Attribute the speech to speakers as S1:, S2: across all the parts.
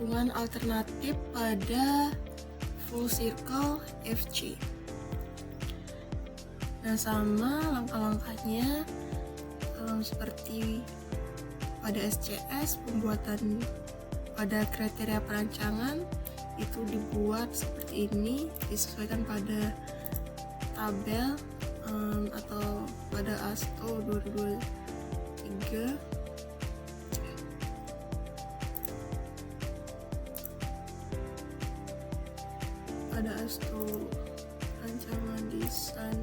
S1: tikungan alternatif pada full circle FC. Nah, sama langkah-langkahnya seperti pada SCS, pembuatan pada kriteria perancangan itu dibuat seperti ini, disesuaikan pada tabel atau pada ASTO 2023. Pada ASTO rancangan desain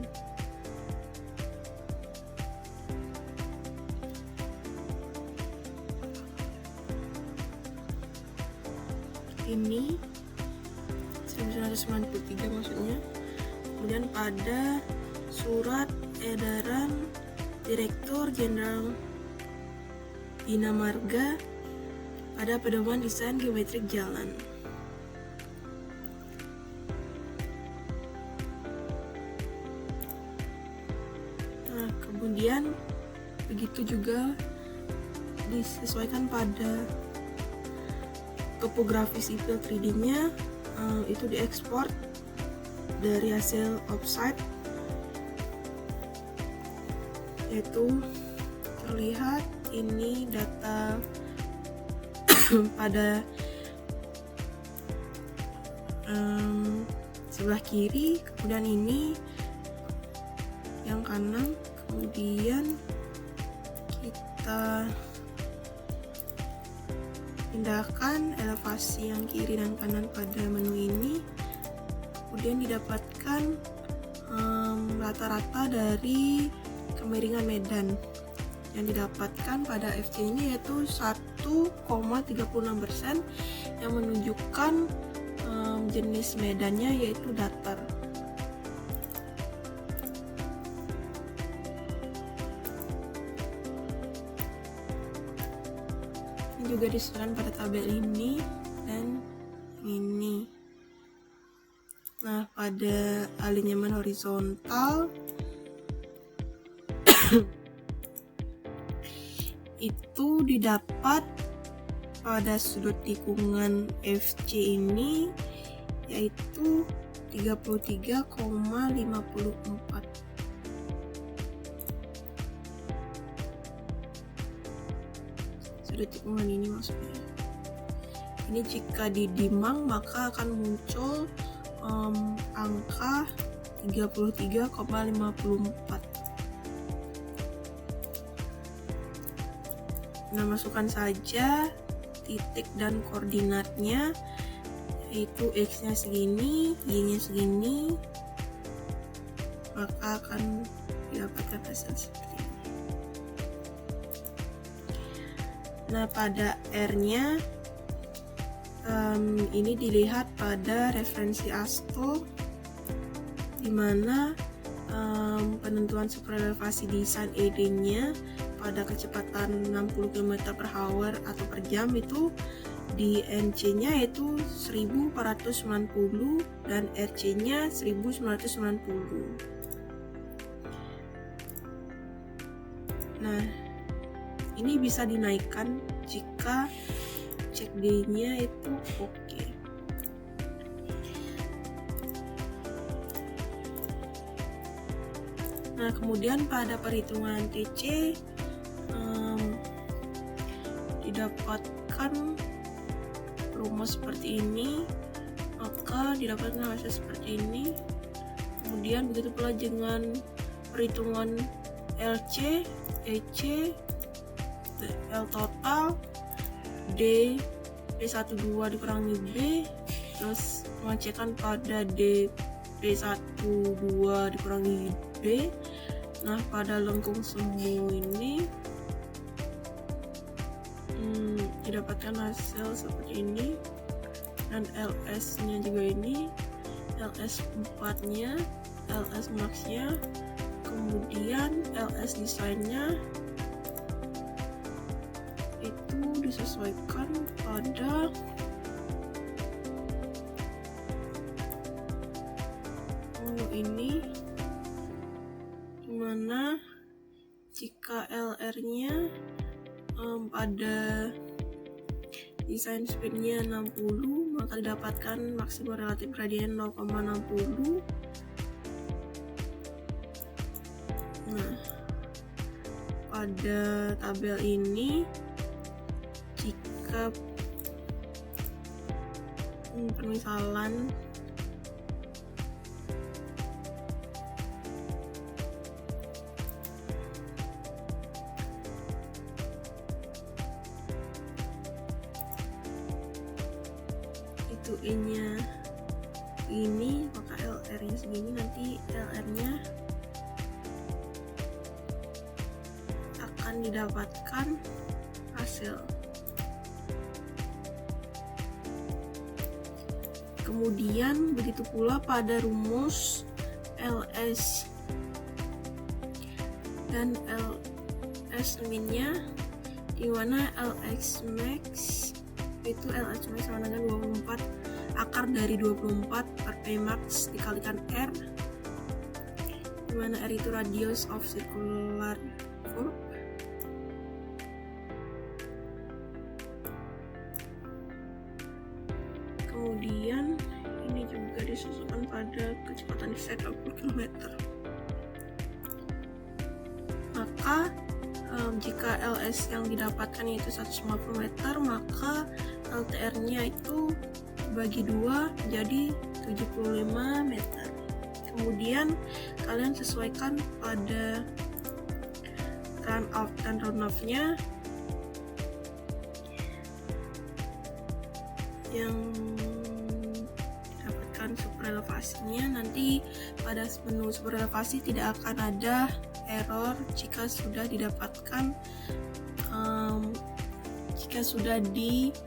S1: ini 1993 maksudnya. Kemudian pada surat edaran Direktur Jenderal Bina Marga pada pedoman desain geometrik jalan. Nah, kemudian begitu juga disesuaikan pada topografi sipil 3D-nya, itu diekspor dari hasil offsite, yaitu terlihat ini data pada sebelah kiri, kemudian ini yang kanan, kemudian kita pindahkan elevasi yang kiri dan kanan pada menu ini, kemudian didapatkan rata-rata dari kemiringan medan yang didapatkan pada FC ini, yaitu 1,36%, yang menunjukkan jenis medannya yaitu datar. Juga disesuaikan pada tabel ini dan ini. Nah, pada alinyemen horizontal itu didapat pada sudut tikungan FC ini yaitu 33,54. Sudut tikungan ini maksudnya. Ini jika didimang maka akan muncul angka 33,54. Nah, masukkan saja titik dan koordinatnya, yaitu X-nya segini, Y-nya segini, maka akan didapatkan hasil seperti ini. Nah, pada R-nya ini dilihat pada referensi ASTO, di mana penentuan superelevasi desain ED-nya pada kecepatan 60 km/h atau per jam itu di NC-nya yaitu 1490 dan RC-nya 1990. Nah, ini bisa dinaikkan jika cek D-nya itu oke. Nah, kemudian pada perhitungan TC didapatkan rumus seperti ini, maka didapatkan hasil seperti ini. Kemudian begitu pula dengan perhitungan LC, EC, L total, D, D12 dikurangi B, terus pengecekan pada D, D12 dikurangi B. Nah, pada lengkung semu ini didapatkan hasil seperti ini, dan LS nya juga ini, LS 4 nya, LS max nya, kemudian LS desainnya itu disesuaikan pada ini, dimana jika LR nya pada design speednya 60, maka didapatkan maksimum relatif gradient 0,60. Nah, pada tabel ini jika permisalan itu E-nya ini, maka LR-nya segini, nanti LR-nya akan didapatkan hasil. Kemudian begitu pula pada rumus LS dan LS min-nya, di mana LX max itu LX max sama dengan 24 akar dari 24 per P max dikalikan R, di mana R itu radius of circular curve. Kemudian ini juga disusulkan pada kecepatan desain 20 km. Maka jika LS yang didapatkan yaitu 150 meter, maka LTR-nya itu bagi 2 jadi 75 meter. Kemudian kalian sesuaikan pada run out dan run off-nya yang dapatkan superelevasinya. Nanti pada menu superelevasi tidak akan ada error jika sudah didapatkan jika sudah ditampilkan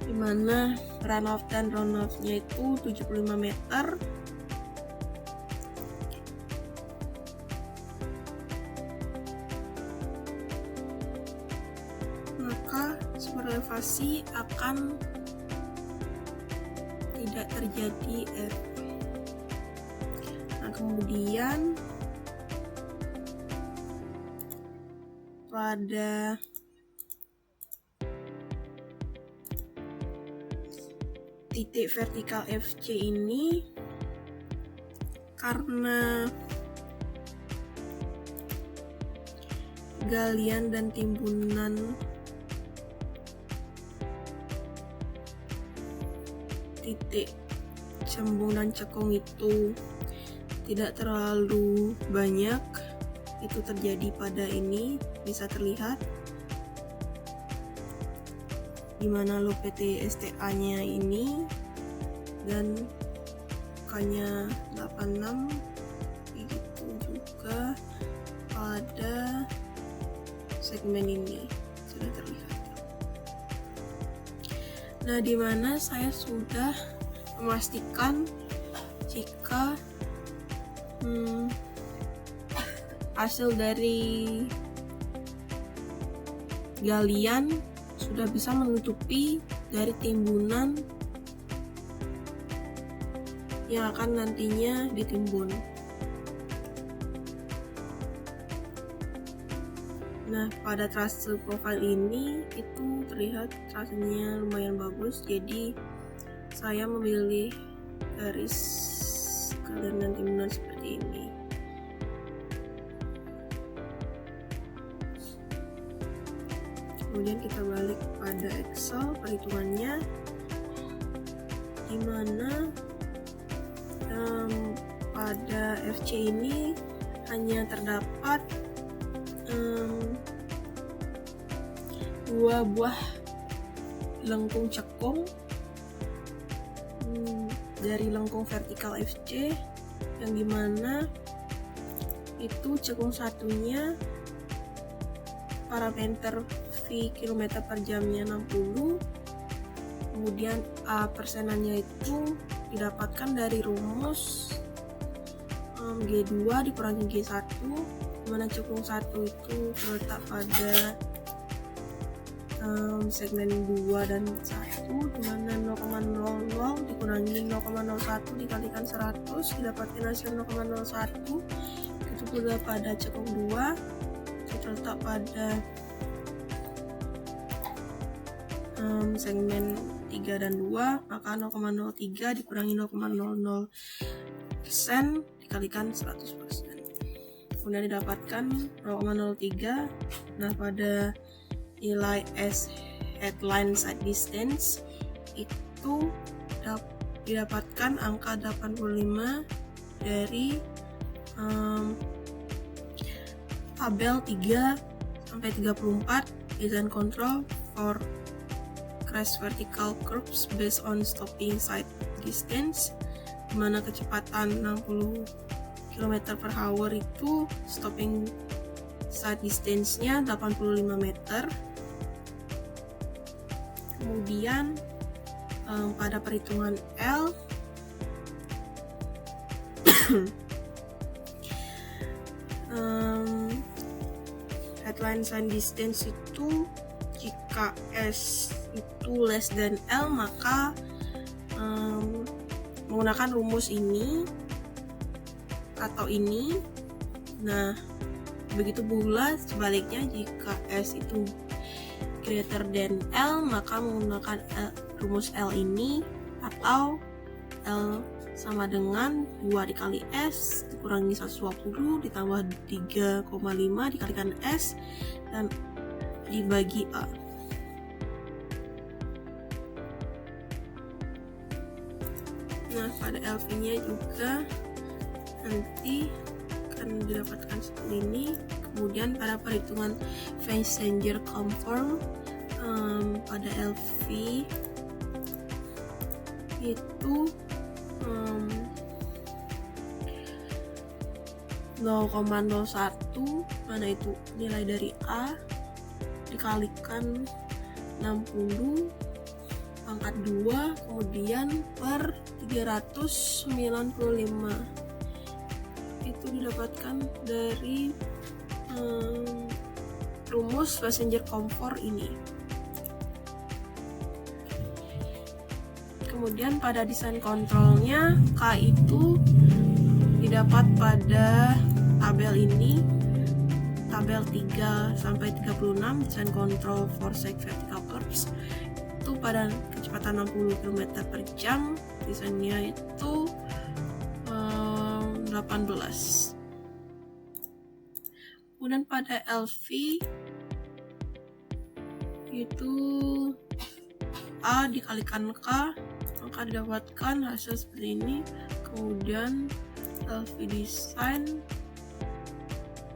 S1: di mana run off dan run off-nya itu 75 meter. Maka superelevasi akan tidak terjadi error. Nah, kemudian pada titik vertikal FC ini, karena galian dan timbunan titik cembung dan cekung itu tidak terlalu banyak, itu terjadi pada ini, bisa terlihat dimana loop PT STA nya ini dan K-nya 86, begitu juga pada segmen ini sudah terlihat. Nah, dimana saya sudah memastikan jika hasil dari galian sudah bisa menutupi dari timbunan yang akan nantinya ditimbun. Nah, pada trase profile ini itu terlihat trasenya lumayan bagus, jadi saya memilih garis galian dan timbunan seperti ini. Kemudian kita balik pada Excel perhitungannya, dimana pada FC ini hanya terdapat 2 buah lengkung cekung dari lengkung vertikal FC, yang dimana itu cekung satunya parameter V km per jamnya 60, kemudian A persenannya itu didapatkan dari rumus G2 dikurangi G1, dimana cekung 1 itu terletak pada segmen 2 dan 1, dimana 0,00 dikurangi 0,01 dikalikan 100 didapatkan hasil 0,01. Itu juga pada cekung 2 itu terletak pada segmen 3 dan 2, maka 0,03 dikurangi 0,00% dikalikan 100%. Kemudian didapatkan 0,03. Nah, pada nilai S headline side distance itu didapatkan angka 85 dari tabel 3 sampai 34 design control for crash vertical curves based on stopping side distance, dimana kecepatan 60 km/h itu stopping side distance-nya 85 meter. Kemudian pada perhitungan L headline side distance itu jika S itu less than L, maka menggunakan rumus ini atau ini. Nah, begitu pula sebaliknya, jika S itu greater than L, maka menggunakan rumus L ini, atau L sama dengan 2 dikali S dikurangi 120 ditambah 3,5 dikalikan S dan dibagi A. Nah, pada LV-nya juga nanti akan didapatkan seperti ini. Kemudian pada perhitungan passenger conform pada LV itu 0,01, mana itu nilai dari A dikalikan 60 pangkat 2 kemudian per 395, itu didapatkan dari rumus passenger comfort ini. Kemudian pada desain kontrolnya, K itu didapat pada tabel ini, tabel 3 sampai 36 desain control for side vertical curves. Itu pada kecepatan 60 km/jam, desainnya itu 18. Kemudian pada LV itu A dikalikan K, maka didapatkan hasil seperti ini. Kemudian LV design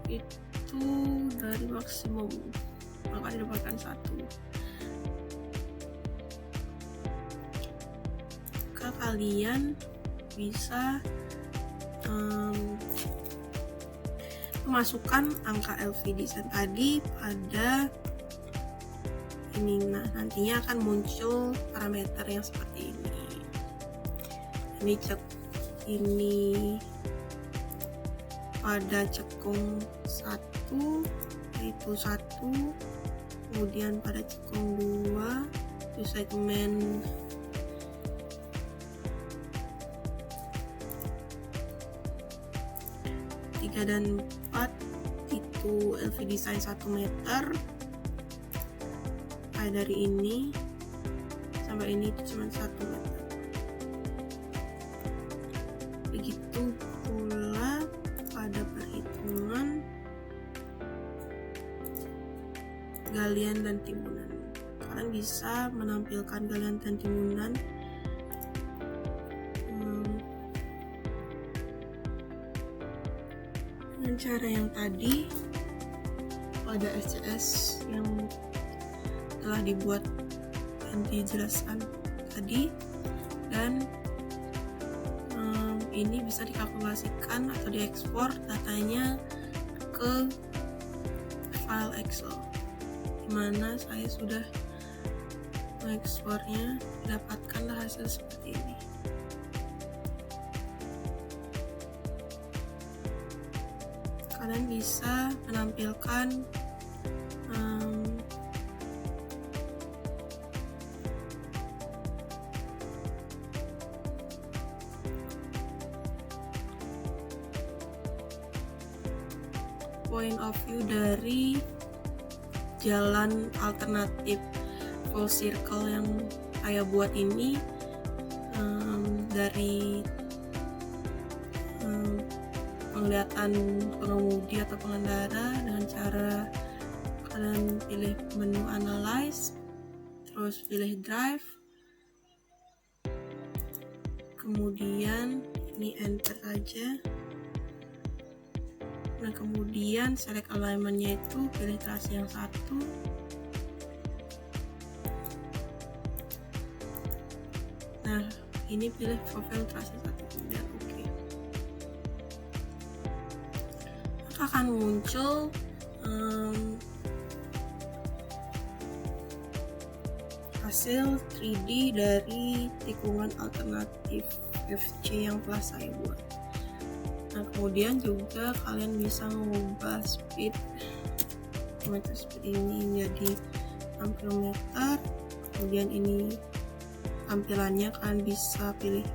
S1: itu dari maksimum, maka didapatkan 1. Maka kalian bisa memasukkan angka LV design tadi pada ini. Nah, nantinya akan muncul parameter yang seperti ini. Ini pada cekung 1 itu 1, kemudian pada cekung 2 itu segmen 3 dan 4 itu LV design 1 meter. Dari ini sampai ini itu cuma 1 meter. Begitu pula pada perhitungan galian dan timbunan. Kalian bisa menampilkan galian dan timbunan dengan cara yang tadi pada SCS yang telah dibuat dan dijelaskan tadi, dan ini bisa dikalkulasikan atau diekspor datanya ke file Excel, dimana saya sudah mengekspornya, dapatkanlah hasil seperti ini. Kalian bisa menampilkan point of view dari jalan alternatif full circle yang saya buat ini, dari penglihatan pengemudi atau pengendara dengan cara kalian pilih menu analyze, terus pilih drive, kemudian ini enter aja. Nah, kemudian select alignment-nya itu pilih trasi yang satu. Nah, ini pilih profile trasi satu, kemudian oke. Maka akan muncul hasil 3D dari tikungan alternatif FC yang telah saya buat. Nah, kemudian juga kalian bisa mengubah speed ini menjadi 6 km. Kemudian ini tampilannya kalian bisa pilih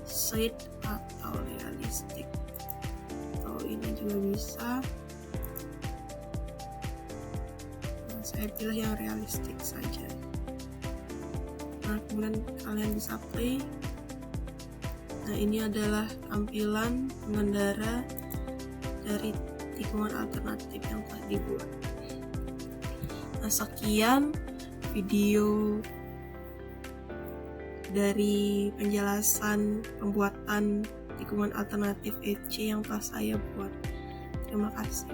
S1: straight atau realistic, atau ini juga bisa. Nah, saya pilih yang realistic saja. Nah, kemudian kalian bisa play. Nah, ini adalah tampilan pengendara dari tikungan alternatif yang telah dibuat. Nah, sekian video dari penjelasan pembuatan tikungan alternatif EC yang telah saya buat. Terima kasih.